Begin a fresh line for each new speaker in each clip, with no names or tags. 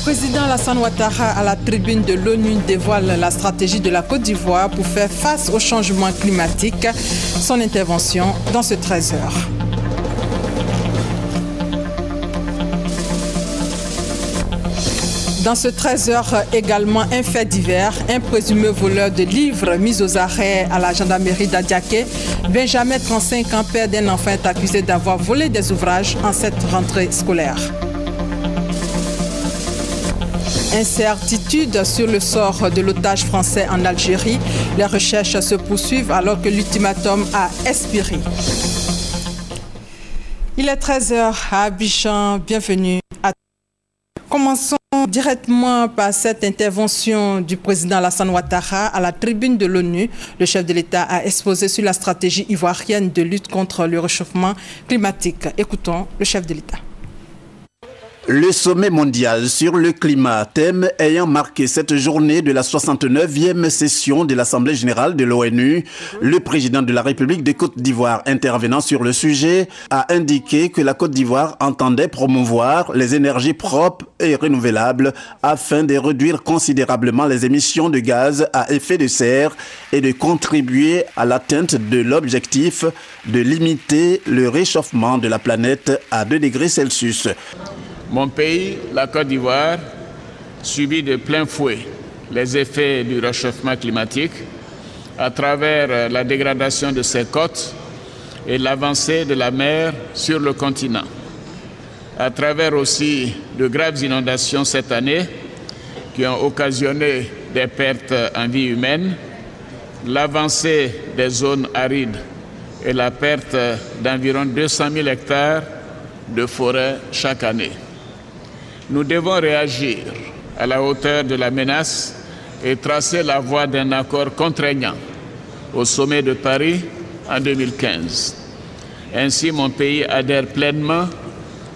président Alassane Ouattara à la tribune de l'ONU dévoile la stratégie de la Côte d'Ivoire pour faire face au changement climatique. Son intervention dans ce 13h. Dans ce 13h également, un fait divers, un présumé voleur de livres mis aux arrêts à la gendarmerie d'Adiaké. Benjamin, 35 ans, père d'un enfant, est accusé d'avoir volé des ouvrages en cette rentrée scolaire. Incertitude sur le sort de l'otage français en Algérie. Les recherches se poursuivent alors que l'ultimatum a expiré. Il est 13h à Abidjan. Bienvenue à tous. Commençons directement par cette intervention du président Alassane Ouattara à la tribune de l'ONU. Le chef de l'État a exposé sur la stratégie ivoirienne de lutte contre le réchauffement climatique. Écoutons le chef de l'État.
Le sommet mondial sur le climat, thème ayant marqué cette journée de la 69e session de l'Assemblée générale de l'ONU, le président de la République de Côte d'Ivoire, intervenant sur le sujet, a indiqué que la Côte d'Ivoire entendait promouvoir les énergies propres et renouvelables afin de réduire considérablement les émissions de gaz à effet de serre et de contribuer à l'atteinte de l'objectif de limiter le réchauffement de la planète à 2 degrés Celsius.
Mon pays, la Côte d'Ivoire, subit de plein fouet les effets du réchauffement climatique à travers la dégradation de ses côtes et l'avancée de la mer sur le continent. À travers aussi de graves inondations cette année qui ont occasionné des pertes en vie humaine, l'avancée des zones arides et la perte d'environ 200 000 hectares de forêt chaque année. Nous devons réagir à la hauteur de la menace et tracer la voie d'un accord contraignant au sommet de Paris en 2015. Ainsi, mon pays adhère pleinement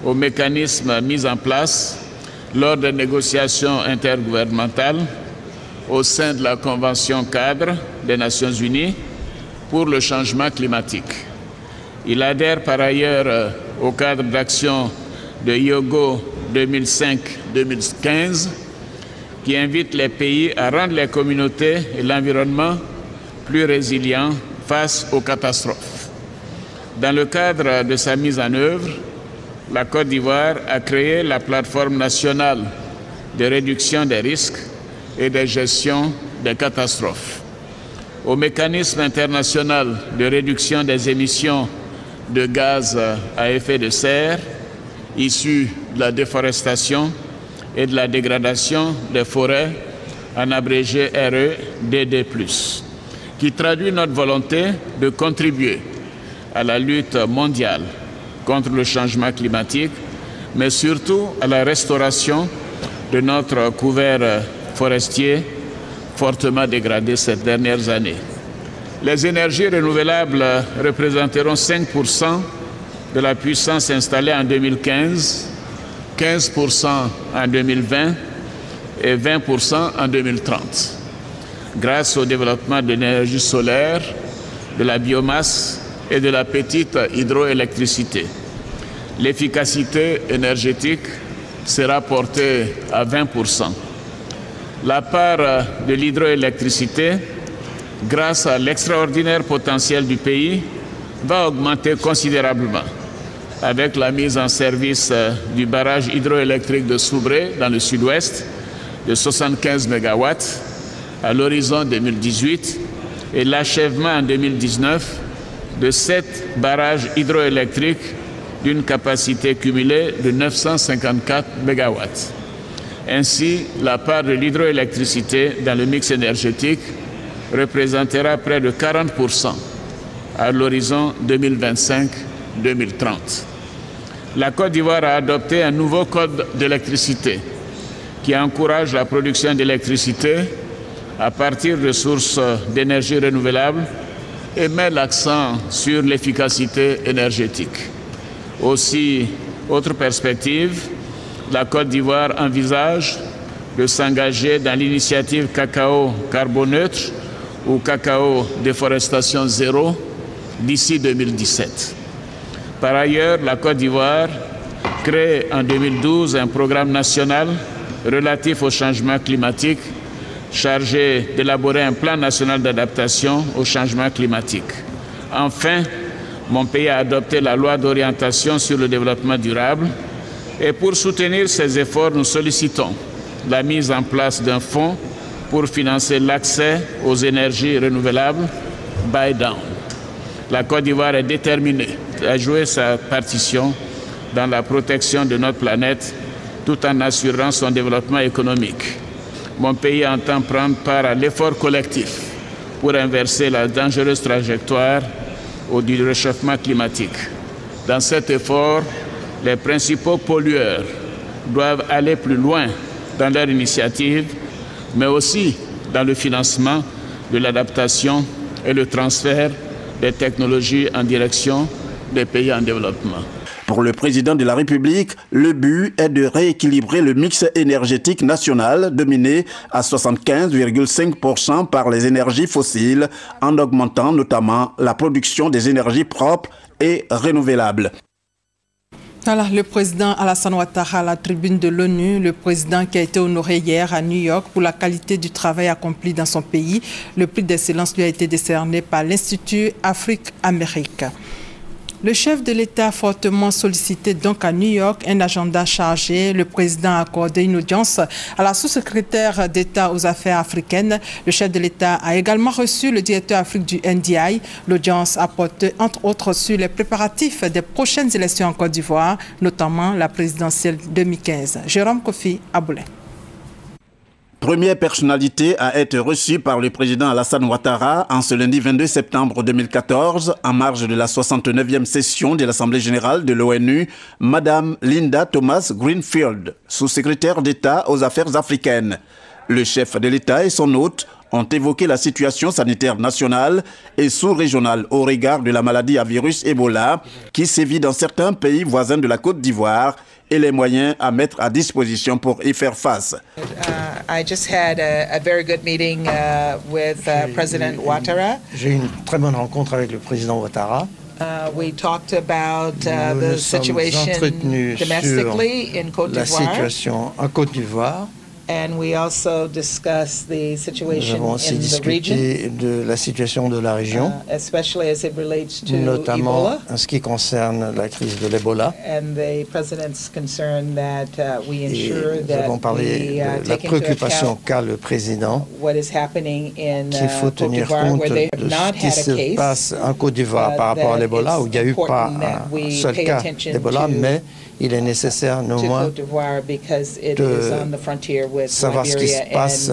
aux mécanismes mis en place lors des négociations intergouvernementales au sein de la Convention cadre des Nations Unies pour le changement climatique. Il adhère par ailleurs au cadre d'action de Hyogo 2005-2015 qui invite les pays à rendre les communautés et l'environnement plus résilients face aux catastrophes. Dans le cadre de sa mise en œuvre, la Côte d'Ivoire a créé la plateforme nationale de réduction des risques et de gestion des catastrophes. Au mécanisme international de réduction des émissions de gaz à effet de serre issus de la déforestation et de la dégradation des forêts, en abrégé REDD+, qui traduit notre volonté de contribuer à la lutte mondiale contre le changement climatique, mais surtout à la restauration de notre couvert forestier fortement dégradé ces dernières années. Les énergies renouvelables représenteront 5% de la puissance installée en 2015, 15% en 2020 et 20% en 2030. Grâce au développement de l'énergie solaire, de la biomasse et de la petite hydroélectricité, l'efficacité énergétique sera portée à 20%. La part de l'hydroélectricité, grâce à l'extraordinaire potentiel du pays, va augmenter considérablement avec la mise en service du barrage hydroélectrique de Soubré dans le sud-ouest de 75 MW à l'horizon 2018 et l'achèvement en 2019 de 7 barrages hydroélectriques d'une capacité cumulée de 954 MW. Ainsi, la part de l'hydroélectricité dans le mix énergétique représentera près de 40% à l'horizon 2025-2030. La Côte d'Ivoire a adopté un nouveau code d'électricité qui encourage la production d'électricité à partir de sources d'énergie renouvelable et met l'accent sur l'efficacité énergétique. Aussi, autre perspective, la Côte d'Ivoire envisage de s'engager dans l'initiative cacao carboneutre ou cacao déforestation zéro d'ici 2017. Par ailleurs, la Côte d'Ivoire crée en 2012 un programme national relatif au changement climatique, chargé d'élaborer un plan national d'adaptation au changement climatique. Enfin, mon pays a adopté la loi d'orientation sur le développement durable et pour soutenir ces efforts, nous sollicitons la mise en place d'un fonds pour financer l'accès aux énergies renouvelables, Buy Down. La Côte d'Ivoire est déterminée à jouer sa partition dans la protection de notre planète tout en assurant son développement économique. Mon pays entend prendre part à l'effort collectif pour inverser la dangereuse trajectoire du réchauffement climatique. Dans cet effort, les principaux pollueurs doivent aller plus loin dans leur initiative, mais aussi dans le financement de l'adaptation et le transfert des technologies en direction des pays en développement.
Pour le président de la République, le but est de rééquilibrer le mix énergétique national dominé à 75,5% par les énergies fossiles, en augmentant notamment la production des énergies propres et renouvelables.
Alors, le président Alassane Ouattara à la tribune de l'ONU, le président qui a été honoré hier à New York pour la qualité du travail accompli dans son pays. Le prix d'excellence lui a été décerné par l'Institut Afrique-Amérique. Le chef de l'État fortement sollicité donc à New York, un agenda chargé. Le président a accordé une audience à la sous-secrétaire d'État aux affaires africaines. Le chef de l'État a également reçu le directeur Afrique du NDI. L'audience a porté entre autres sur les préparatifs des prochaines élections en Côte d'Ivoire, notamment la présidentielle 2015. Jérôme Kofi Aboulé.
Première personnalité à être reçue par le président Alassane Ouattara en ce lundi 22 septembre 2014, en marge de la 69e session de l'Assemblée générale de l'ONU, Madame Linda Thomas-Greenfield, sous-secrétaire d'État aux affaires africaines. Le chef de l'État et son hôte ont évoqué la situation sanitaire nationale et sous-régionale au regard de la maladie à virus Ebola qui sévit dans certains pays voisins de la Côte d'Ivoire et les moyens à mettre à disposition pour y faire face.
I just had a very good meeting with President Ouattara.
J'ai eu une très bonne rencontre avec le président Ouattara.
We talked about the situation domestically in Côte d'Ivoire.
La situation en Côte d'Ivoire.
And we also discussed the situation
Nous avons aussi
in the region,
discuté de la situation de la région,
especially as it relates to
notamment
Ebola.
en ce qui concerne la crise de l'Ebola.
And the president's concern that we ensure
nous
that
avons parlé
we
de la
take into
préoccupation
account
qu'a le président,
what is happening in
qu'il faut
Côte
tenir
d'Ivoire,
compte
where they
de
have not
ce qui
had a
se
case.
passe en Côte d'Ivoire par rapport à l'Ebola, où il n'y a eu pas un seul cas d'Ebola, mais il est nécessaire néanmoins de savoir ce qui se passe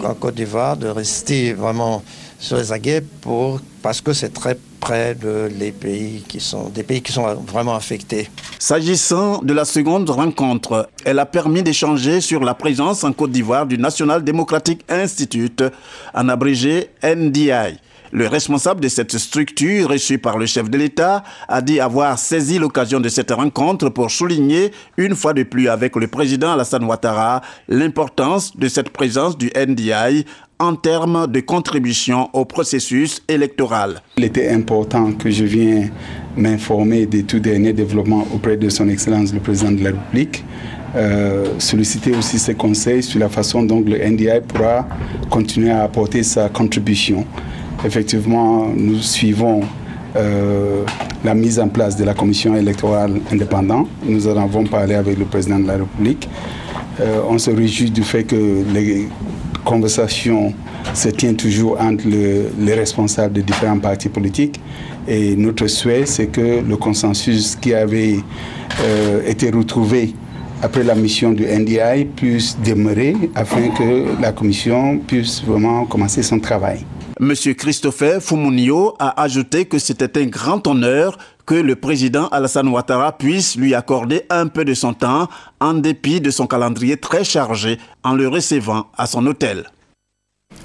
en Côte d'Ivoire, de rester vraiment sur les aguets parce que c'est très près des pays qui sont vraiment affectés.
S'agissant de la seconde rencontre, elle a permis d'échanger sur la présence en Côte d'Ivoire du National Democratic Institute, en abrégé NDI. Le responsable de cette structure, reçu par le chef de l'État, a dit avoir saisi l'occasion de cette rencontre pour souligner, une fois de plus avec le président Alassane Ouattara, l'importance de cette présence du NDI en termes de contribution au processus électoral.
Il était important que je vienne m'informer des tout derniers développements auprès de son Excellence le Président de la République, solliciter aussi ses conseils sur la façon dont le NDI pourra continuer à apporter sa contribution. Effectivement, nous suivons la mise en place de la commission électorale indépendante. Nous en avons parlé avec le président de la République. On se réjouit du fait que les conversations se tiennent toujours entre les responsables de différents partis politiques. Et notre souhait, c'est que le consensus qui avait été retrouvé après la mission du NDI puisse demeurer afin que la commission puisse vraiment commencer son travail.
Monsieur Christopher Foumounio a ajouté que c'était un grand honneur que le président Alassane Ouattara puisse lui accorder un peu de son temps en dépit de son calendrier très chargé en le recevant à son hôtel.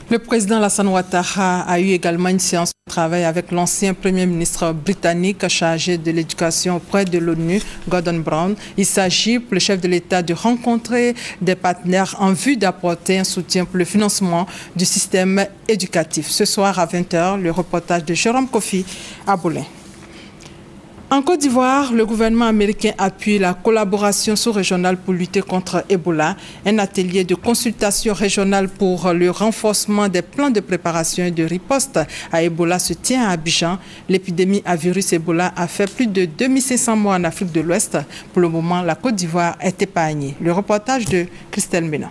Le président Alassane Ouattara a eu également une séance de travail avec l'ancien Premier ministre britannique chargé de l'éducation auprès de l'ONU, Gordon Brown. Il s'agit pour le chef de l'État de rencontrer des partenaires en vue d'apporter un soutien pour le financement du système éducatif. Ce soir à 20h, le reportage de Jérôme Kofi Aboulé. En Côte d'Ivoire, le gouvernement américain appuie la collaboration sous-régionale pour lutter contre Ebola. Un atelier de consultation régionale pour le renforcement des plans de préparation et de riposte à Ebola se tient à Abidjan. L'épidémie à virus Ebola a fait plus de 2500 morts en Afrique de l'Ouest. Pour le moment, la Côte d'Ivoire est épargnée. Le reportage de Christelle Mena.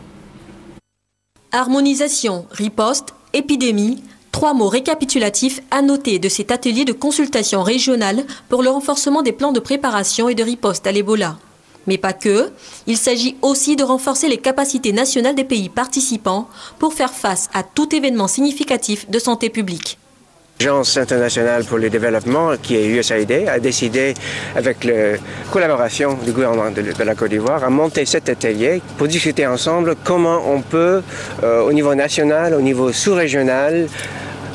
Harmonisation, riposte, épidémie. 3 mots récapitulatifs à noter de cet atelier de consultation régionale pour le renforcement des plans de préparation et de riposte à l'Ebola. Mais pas que, il s'agit aussi de renforcer les capacités nationales des pays participants pour faire face à tout événement significatif de santé publique.
L'Agence internationale pour le développement, qui est USAID, a décidé, avec la collaboration du gouvernement de la Côte d'Ivoire, à monter cet atelier pour discuter ensemble comment on peut, au niveau national, au niveau sous-régional,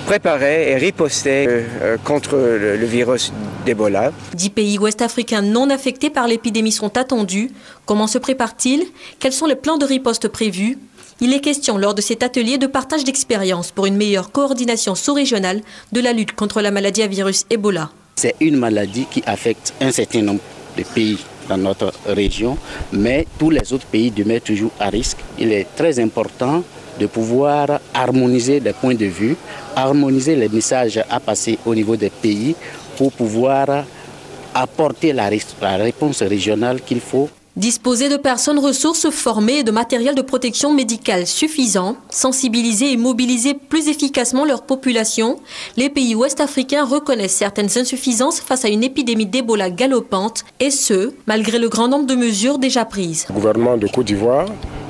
préparer et riposter contre le virus d'Ebola.
10 pays ouest-africains non affectés par l'épidémie sont attendus. Comment se préparent-ils? Quels sont les plans de riposte prévus? Il est question lors de cet atelier de partage d'expériences pour une meilleure coordination sous-régionale de la lutte contre la maladie à virus Ebola.
C'est une maladie qui affecte un certain nombre de pays dans notre région, mais tous les autres pays demeurent toujours à risque. Il est très important de pouvoir harmoniser des points de vue, harmoniser les messages à passer au niveau des pays pour pouvoir apporter la réponse régionale qu'il faut.
Disposer de personnes ressources formées et de matériel de protection médicale suffisant, sensibiliser et mobiliser plus efficacement leur population, les pays ouest-africains reconnaissent certaines insuffisances face à une épidémie d'Ebola galopante, et ce, malgré le grand nombre de mesures déjà prises.
Le gouvernement de Côte d'Ivoire,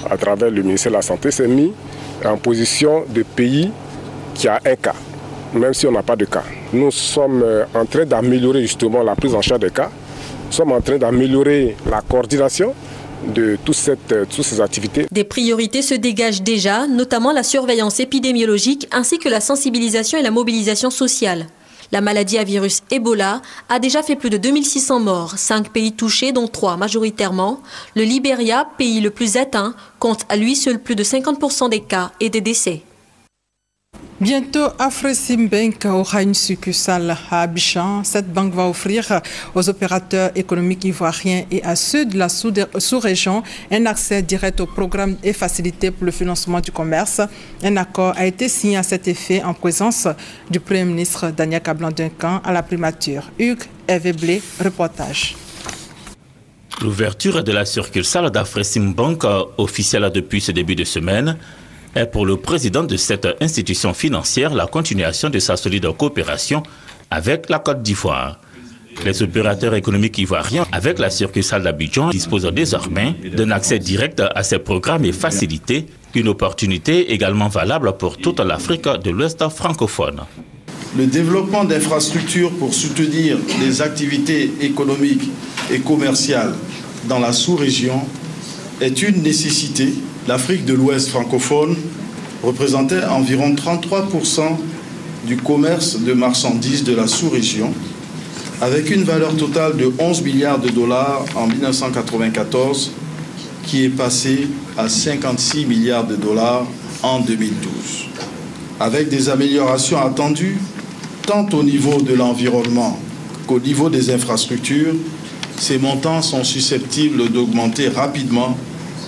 à travers le ministère de la Santé, s'est mis en position de pays qui a un cas, même si on n'a pas de cas. Nous sommes en train d'améliorer justement la prise en charge des cas. Nous sommes en train d'améliorer la coordination de toutes ces activités.
Des priorités se dégagent déjà, notamment la surveillance épidémiologique ainsi que la sensibilisation et la mobilisation sociale. La maladie à virus Ebola a déjà fait plus de 2600 morts, 5 pays touchés dont 3 majoritairement. Le Libéria, pays le plus atteint, compte à lui seul plus de 50% des cas et des décès.
Bientôt, Afreximbank aura une succursale à Abidjan. Cette banque va offrir aux opérateurs économiques ivoiriens et à ceux de la sous-région un accès direct au programme et facilité pour le financement du commerce. Un accord a été signé à cet effet en présence du Premier ministre Daniel Kablan-Duncan à la primature. Hugues Eveblé, reportage.
L'ouverture de la succursale d'Afreximbank, officielle depuis ce début de semaine, est pour le président de cette institution financière la continuation de sa solide coopération avec la Côte d'Ivoire. Les opérateurs économiques ivoiriens, avec la succursale d'Abidjan, disposent désormais d'un accès direct à ces programmes et facilités, une opportunité également valable pour toute l'Afrique de l'Ouest francophone.
Le développement d'infrastructures pour soutenir les activités économiques et commerciales dans la sous-région est une nécessité. L'Afrique de l'Ouest francophone représentait environ 33% du commerce de marchandises de la sous-région, avec une valeur totale de 11 milliards de dollars en 1994, qui est passée à 56 milliards de dollars en 2012. Avec des améliorations attendues, tant au niveau de l'environnement qu'au niveau des infrastructures, ces montants sont susceptibles d'augmenter rapidement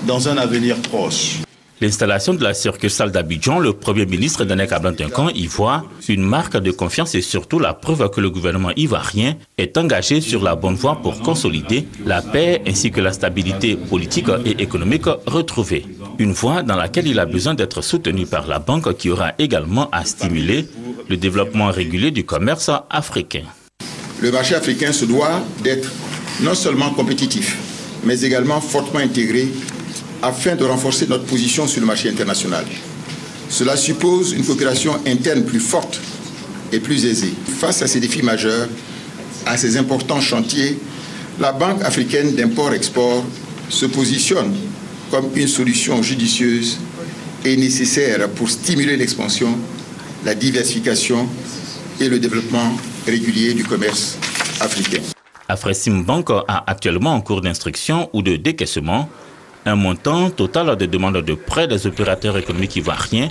dans un avenir proche.
L'installation de la succursale d'Abidjan, le Premier ministre Daniel Kablan-Duncan y voit une marque de confiance et surtout la preuve que le gouvernement ivoirien est engagé sur la bonne voie pour consolider la paix ainsi que la stabilité politique et économique retrouvée. Une voie dans laquelle il a besoin d'être soutenu par la banque qui aura également à stimuler le développement régulier du commerce africain.
Le marché africain se doit d'être non seulement compétitif, mais également fortement intégré afin de renforcer notre position sur le marché international. Cela suppose une coopération interne plus forte et plus aisée. Face à ces défis majeurs, à ces importants chantiers, la Banque africaine d'import-export se positionne comme une solution judicieuse et nécessaire pour stimuler l'expansion, la diversification et le développement régulier du commerce africain.
Afreximbank a actuellement en cours d'instruction ou de décaissement un montant total de demandes de prêts des opérateurs économiques ivoiriens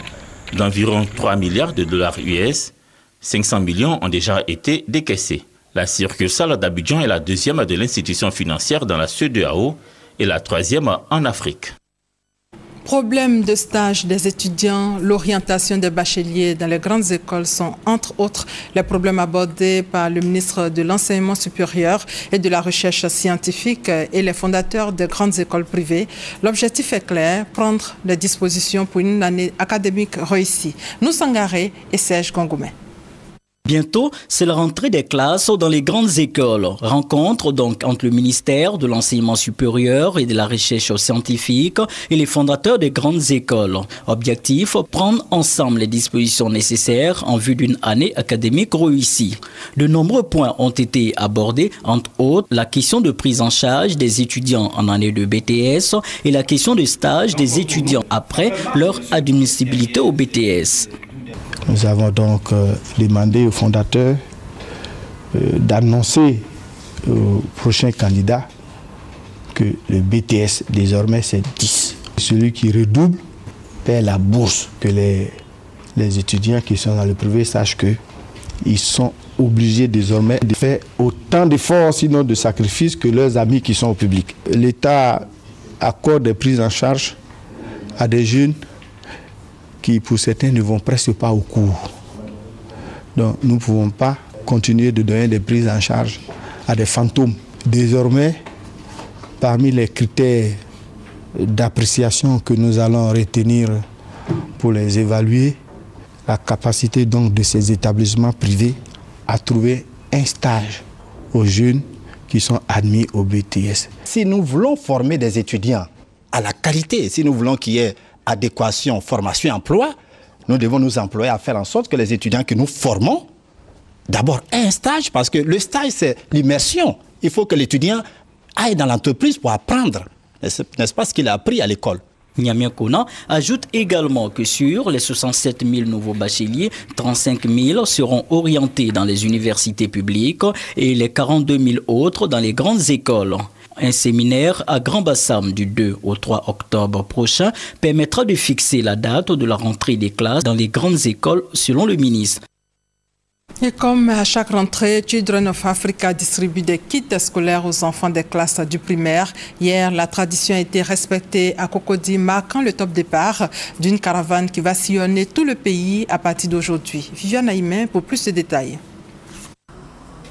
d'environ 3 milliards de dollars US. 500 millions ont déjà été décaissés. La succursale d'Abidjan est la deuxième de l'institution financière dans la CEDEAO et la troisième en Afrique.
Problème de stage des étudiants, l'orientation des bacheliers dans les grandes écoles sont entre autres les problèmes abordés par le ministre de l'Enseignement supérieur et de la Recherche scientifique et les fondateurs des grandes écoles privées. L'objectif est clair, prendre des dispositions pour une année académique réussie. Nous Sangaré et Serge Gongoumé.
Bientôt, c'est la rentrée des classes dans les grandes écoles. Rencontre donc entre le ministère de l'Enseignement supérieur et de la Recherche scientifique et les fondateurs des grandes écoles. Objectif, prendre ensemble les dispositions nécessaires en vue d'une année académique réussie. De nombreux points ont été abordés, entre autres la question de prise en charge des étudiants en année de BTS et la question de stage des étudiants après leur admissibilité au BTS.
Nous avons donc demandé aux fondateurs d'annoncer aux prochains candidats que le BTS désormais c'est 10. Celui qui redouble paie la bourse, que les étudiants qui sont dans le privé sachent qu'ils sont obligés désormais de faire autant d'efforts, sinon de sacrifices, que leurs amis qui sont au public. L'État accorde des prises en charge à des jeunes qui pour certains ne vont presque pas au cours. Donc nous ne pouvons pas continuer de donner des prises en charge à des fantômes. Désormais, parmi les critères d'appréciation que nous allons retenir pour les évaluer, la capacité donc de ces établissements privés à trouver un stage aux jeunes qui sont admis au BTS.
Si nous voulons former des étudiants à la qualité, si nous voulons qu'il y ait adéquation, formation et emploi, nous devons nous employer à faire en sorte que les étudiants que nous formons, d'abord aient un stage, parce que le stage c'est l'immersion. Il faut que l'étudiant aille dans l'entreprise pour apprendre, n'est-ce pas ce qu'il a appris à l'école.
Niamey Kona ajoute également que sur les 67 000 nouveaux bacheliers, 35 000 seront orientés dans les universités publiques et les 42 000 autres dans les grandes écoles. Un séminaire à Grand Bassam du 2 au 3 octobre prochain permettra de fixer la date de la rentrée des classes dans les grandes écoles selon le ministre.
Et comme à chaque rentrée, Children of Africa distribue des kits scolaires aux enfants des classes du primaire. Hier, la tradition a été respectée à Cocody, marquant le top départ d'une caravane qui va sillonner tout le pays à partir d'aujourd'hui. Viviane Aïmen pour plus de détails.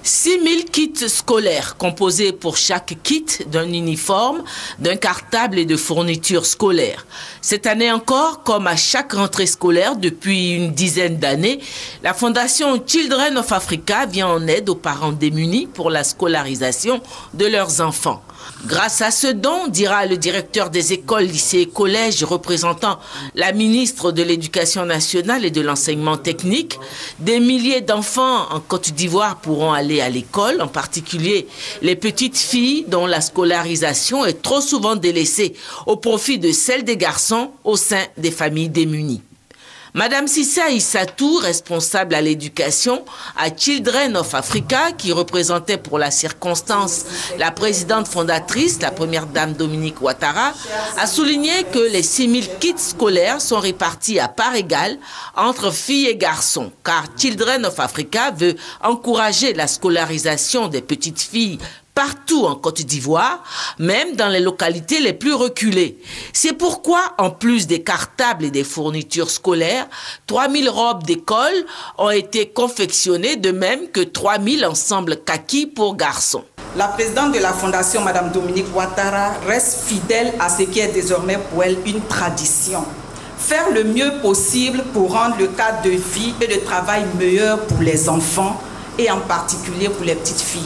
6 000 kits scolaires composés pour chaque kit d'un uniforme, d'un cartable et de fournitures scolaires. Cette année encore, comme à chaque rentrée scolaire depuis une dizaine d'années, la fondation Children of Africa vient en aide aux parents démunis pour la scolarisation de leurs enfants. Grâce à ce don, dira le directeur des écoles, lycées et collèges représentant la ministre de l'Éducation nationale et de l'enseignement technique, des milliers d'enfants en Côte d'Ivoire pourront aller à l'école, en particulier les petites filles dont la scolarisation est trop souvent délaissée au profit de celle des garçons au sein des familles démunies. Madame Sissa Issatou, responsable à l'éducation à Children of Africa, qui représentait pour la circonstance la présidente fondatrice, la première dame Dominique Ouattara, a souligné que les 6 000 kits scolaires sont répartis à part égale entre filles et garçons, car Children of Africa veut encourager la scolarisation des petites filles partout en Côte d'Ivoire, même dans les localités les plus reculées. C'est pourquoi, en plus des cartables et des fournitures scolaires, 3 000 robes d'école ont été confectionnées, de même que 3 000 ensembles kaki pour garçons.
La présidente de la fondation, Mme Dominique Ouattara, reste fidèle à ce qui est désormais pour elle une tradition. Faire le mieux possible pour rendre le cadre de vie et de travail meilleur pour les enfants et en particulier pour les petites filles.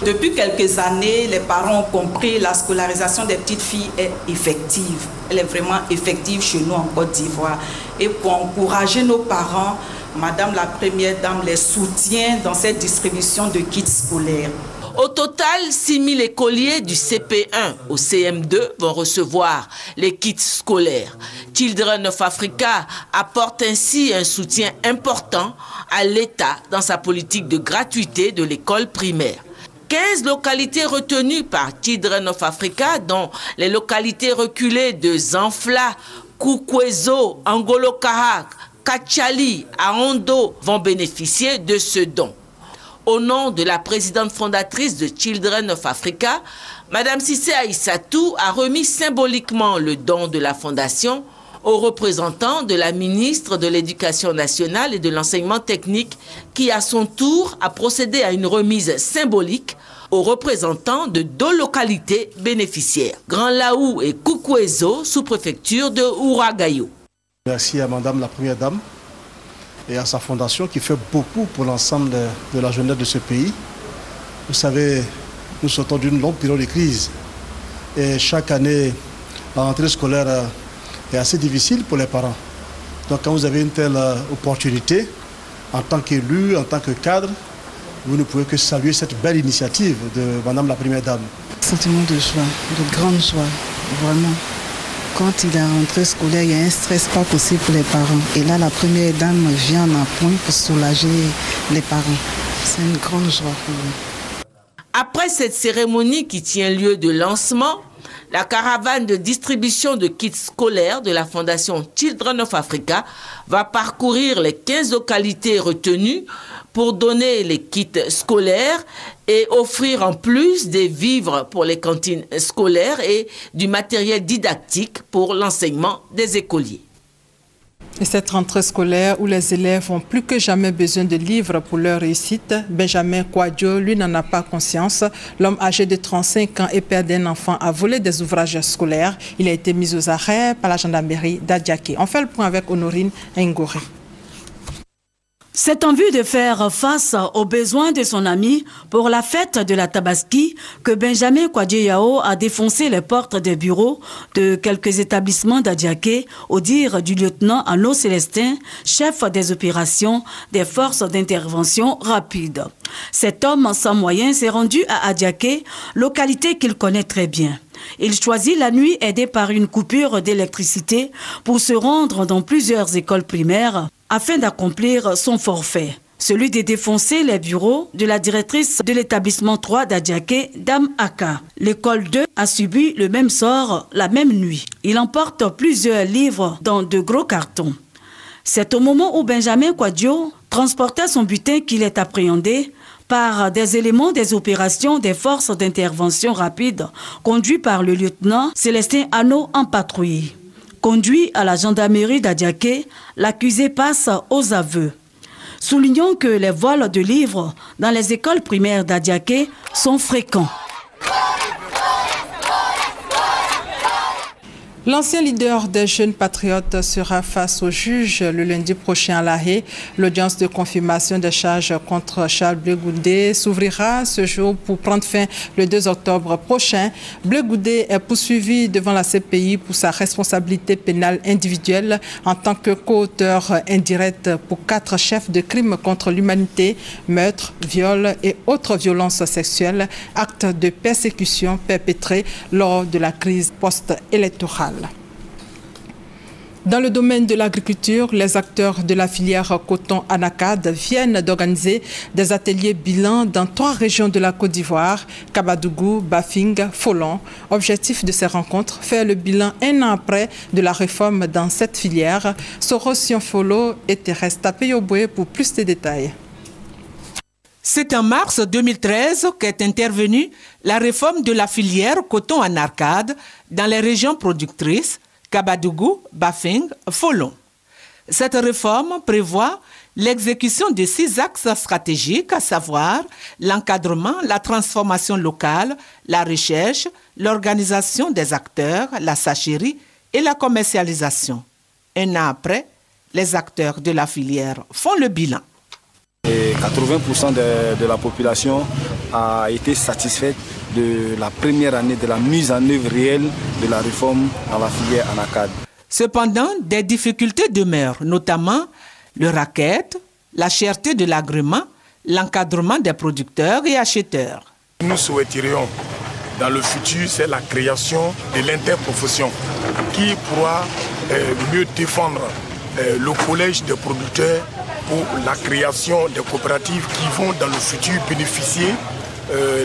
Depuis quelques années, les parents ont compris que la scolarisation des petites filles est effective. Elle est vraiment effective chez nous en Côte d'Ivoire. Et pour encourager nos parents, Madame la Première Dame les soutient dans cette distribution de kits scolaires.
Au total, 6 000 écoliers du CP1 au CM2 vont recevoir les kits scolaires. Children of Africa apporte ainsi un soutien important à l'État dans sa politique de gratuité de l'école primaire. 15 localités retenues par Children of Africa, dont les localités reculées de Zanfla, Koukwezo, Angolo-Karak, Kachali, Aondo, vont bénéficier de ce don. Au nom de la présidente fondatrice de Children of Africa, Mme Cissé Aïssatou a remis symboliquement le don de la fondation aux représentants de la ministre de l'Éducation nationale et de l'enseignement technique qui, à son tour, a procédé à une remise symbolique aux représentants de 2 localités bénéficiaires, Grand Laou et Koukouézo, sous-préfecture de Ouragayo.
Merci à Madame la Première Dame et à sa fondation qui fait beaucoup pour l'ensemble de la jeunesse de ce pays. Vous savez, nous sortons d'une longue période de crise et chaque année, la rentrée scolaire est assez difficile pour les parents. Donc quand vous avez une telle opportunité, en tant qu'élu, en tant que cadre, vous ne pouvez que saluer cette belle initiative de Madame la Première Dame.
Sentiment de joie, de grande joie, vraiment. Quand il est rentré scolaire, il y a un stress pas possible pour les parents. Et là, la Première Dame vient en appoint pour soulager les parents. C'est une grande joie pour nous.
Après cette cérémonie qui tient lieu de lancement, la caravane de distribution de kits scolaires de la Fondation Children of Africa va parcourir les 15 localités retenues pour donner les kits scolaires et offrir en plus des vivres pour les cantines scolaires et du matériel didactique pour l'enseignement des écoliers.
Et cette rentrée scolaire où les élèves ont plus que jamais besoin de livres pour leur réussite, Benjamin Kwadjo, lui, n'en a pas conscience. L'homme âgé de 35 ans et père d'un enfant a volé des ouvrages scolaires. Il a été mis aux arrêts par la gendarmerie d'Adiaké. On fait le point avec Honorine Ngori.
C'est en vue de faire face aux besoins de son ami pour la fête de la Tabaski que Benjamin Kwadjo a défoncé les portes des bureaux de quelques établissements d'Adiaké au dire du lieutenant Anno Célestin, chef des opérations des forces d'intervention rapide. Cet homme sans moyens s'est rendu à Adiaké, localité qu'il connaît très bien. Il choisit la nuit aidé par une coupure d'électricité pour se rendre dans plusieurs écoles primaires afin d'accomplir son forfait, celui de défoncer les bureaux de la directrice de l'établissement 3 d'Adiaké, Dame Aka. L'école 2 a subi le même sort la même nuit. Il emporte plusieurs livres dans de gros cartons. C'est au moment où Benjamin Kwadjo transportait son butin qu'il est appréhendé par des éléments des opérations des forces d'intervention rapide conduits par le lieutenant Célestin Anno en patrouille. Conduit à la gendarmerie d'Adiaké, l'accusé passe aux aveux. Soulignons que les vols de livres dans les écoles primaires d'Adiaké sont fréquents.
L'ancien leader des jeunes patriotes sera face au juge le lundi prochain à La Haye. L'audience de confirmation des charges contre Charles Blé Goudé s'ouvrira ce jour pour prendre fin le 2 octobre prochain. Blé Goudé est poursuivi devant la CPI pour sa responsabilité pénale individuelle en tant que coauteur indirect pour 4 chefs de crimes contre l'humanité, meurtres, viols et autres violences sexuelles, actes de persécution perpétrés lors de la crise post-électorale. Dans le domaine de l'agriculture, les acteurs de la filière coton Anacad viennent d'organiser des ateliers bilan dans 3 régions de la Côte d'Ivoire, Kabadougou, Bafing, Folon. Objectif de ces rencontres, faire le bilan 1 an après de la réforme dans cette filière. Soros Sionfolo et Thérèse Tapeyoboué pour plus de détails.
C'est en mars 2013 qu'est intervenue la réforme de la filière coton en arcade dans les régions productrices Kabadougou, Bafing, Folon. Cette réforme prévoit l'exécution de 6 axes stratégiques, à savoir l'encadrement, la transformation locale, la recherche, l'organisation des acteurs, la sacherie et la commercialisation. 1 an après, les acteurs de la filière font le bilan.
Et 80% de la population a été satisfaite de la première année de la mise en œuvre réelle de la réforme dans la filière Anacad.
Cependant, des difficultés demeurent, notamment le racket, la cherté de l'agrément, l'encadrement des producteurs et acheteurs.
Nous souhaiterions dans le futur, c'est la création de l'interprofession qui pourra mieux défendre le collège des producteurs pour la création des coopératives qui vont dans le futur bénéficier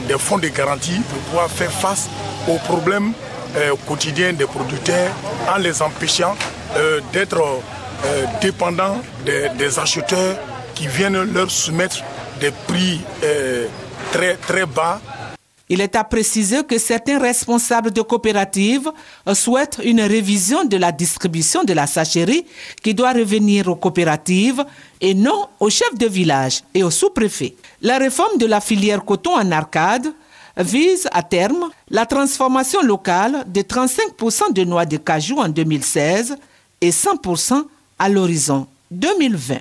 des fonds de garantie pour pouvoir faire face aux problèmes quotidiens des producteurs en les empêchant d'être dépendants des acheteurs qui viennent leur soumettre des prix très bas.
Il est à préciser que certains responsables de coopératives souhaitent une révision de la distribution de la sacherie qui doit revenir aux coopératives et non aux chefs de village et aux sous-préfets. La réforme de la filière coton en Arcade vise à terme la transformation locale de 35% de noix de cajou en 2016 et 100% à l'horizon 2020.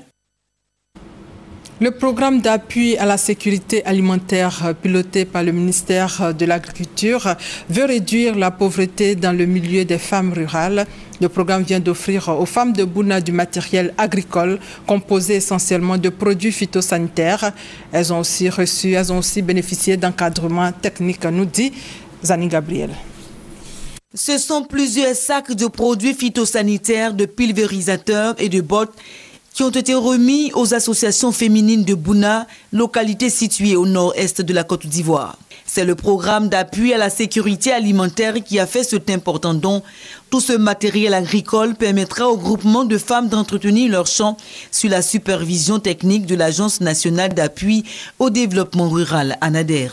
Le programme d'appui à la sécurité alimentaire piloté par le ministère de l'Agriculture veut réduire la pauvreté dans le milieu des femmes rurales. Le programme vient d'offrir aux femmes de Bouna du matériel agricole composé essentiellement de produits phytosanitaires. Elles ont aussi bénéficié d'encadrement technique, nous dit Zani Gabriel.
Ce sont plusieurs sacs de produits phytosanitaires, de pulvérisateurs et de bottes qui ont été remis aux associations féminines de Bouna, localité située au nord-est de la Côte d'Ivoire. C'est le programme d'appui à la sécurité alimentaire qui a fait cet important don. Tout ce matériel agricole permettra au groupement de femmes d'entretenir leurs champs sous la supervision technique de l'Agence nationale d'appui au développement rural, ANADER.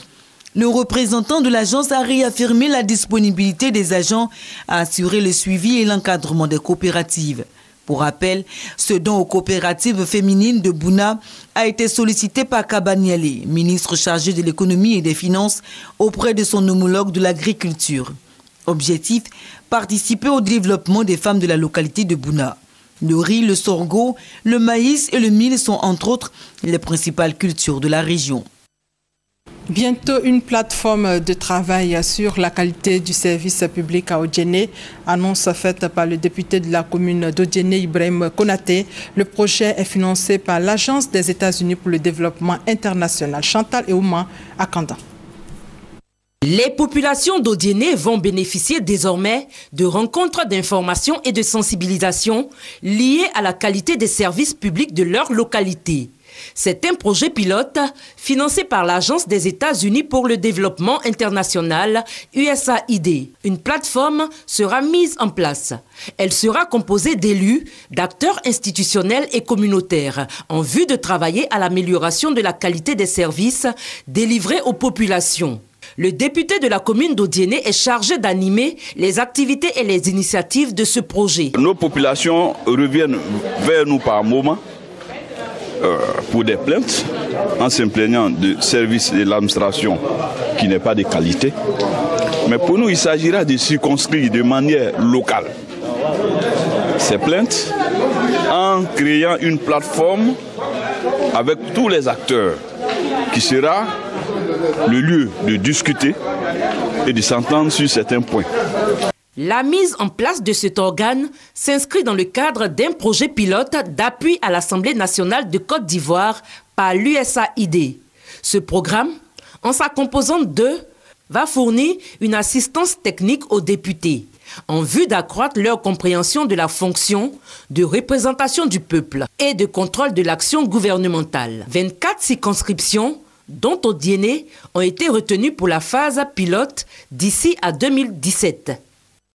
Le représentant de l'agence a réaffirmé la disponibilité des agents à assurer le suivi et l'encadrement des coopératives. Pour rappel, ce don aux coopératives féminines de Bouna a été sollicité par Kabaniale, ministre chargé de l'économie et des finances, auprès de son homologue de l'agriculture. Objectif, participer au développement des femmes de la localité de Bouna. Le riz, le sorgho, le maïs et le mil sont entre autres les principales cultures de la région.
Bientôt, une plateforme de travail sur la qualité du service public à Odjéné, annonce faite par le député de la commune d'Odjéné, Ibrahim Konaté. Le projet est financé par l'Agence des États-Unis pour le développement international. Chantal Eouma à Kanda.
Les populations d'Odjéné vont bénéficier désormais de rencontres d'information et de sensibilisation liées à la qualité des services publics de leur localité. C'est un projet pilote financé par l'Agence des États-Unis pour le développement international, USAID. Une plateforme sera mise en place. Elle sera composée d'élus, d'acteurs institutionnels et communautaires en vue de travailler à l'amélioration de la qualité des services délivrés aux populations. Le député de la commune d'Odjéné est chargé d'animer les activités et les initiatives de ce projet.
Nos populations reviennent vers nous par moment pour des plaintes en se plaignant de services de l'administration qui n'est pas de qualité. Mais pour nous, il s'agira de circonscrire de manière locale ces plaintes en créant une plateforme avec tous les acteurs qui sera le lieu de discuter et de s'entendre sur certains points.
La mise en place de cet organe s'inscrit dans le cadre d'un projet pilote d'appui à l'Assemblée nationale de Côte d'Ivoire par l'USAID. Ce programme, en sa composante 2, va fournir une assistance technique aux députés en vue d'accroître leur compréhension de la fonction de représentation du peuple et de contrôle de l'action gouvernementale. 24 circonscriptions, dont Odjéné, ont été retenues pour la phase pilote d'ici à 2017.